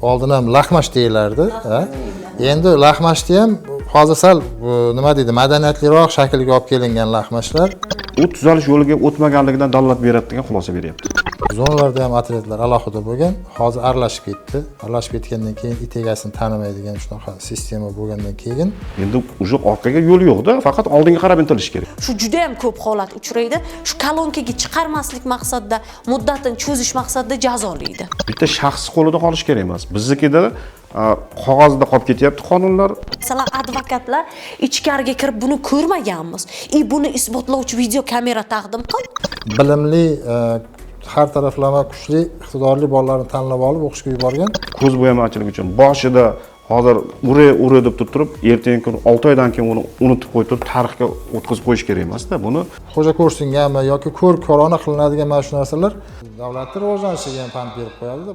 Oldin ham laxmash deyilardi. Endi laxmashni ham hozir sal nima deydi, madaniyatliroq shaklga olib kelingan laxmashlar. U tuzalish yo'liga o'tmaganligidan dalolat beradi degan xulosa beryapti. Zonalarda ham atletlar alohida bo'lgan, hozir aralashib ketdi. Aralashib ketgandan keyin it egasini tanimaydigan shunaqa sistema bo'lgandan keyin Endi uje orqaga yo'l yo'q-da, faqat oldinga qarab intilish kerak. Shu juda ham ko'p holat uchraydi. Shu kolonkaga chiqarmaslik maqsadida, muddatini cho'zish maqsadida jazolaydi. Bitta shaxs qo'lida qolish kerak emas. Biznikida qog'ozda qolib ketyapti qonunlar. Masalan, advokatlar ichkariga kirib buni ko'rmaganmiz. Buni isbotlovchi video kamera taqdim qil. bilimli har taraflama kuchli, iqtidorli bolalarni tanlab olib o'qishga yuborgan. Ko'z bo'yamachilik uchun boshida hozir ure deb turib, ertangi kun 6 oydan keyin uni unutib qo'yib turib tarixga o'tkazib qo'yish kerak emas-da. Buni Xo'ja ko'rsingami yoki ko'rona qilinadigan mana shu narsalar davlatning rivojlanishiga ham pand berib qo'yadi.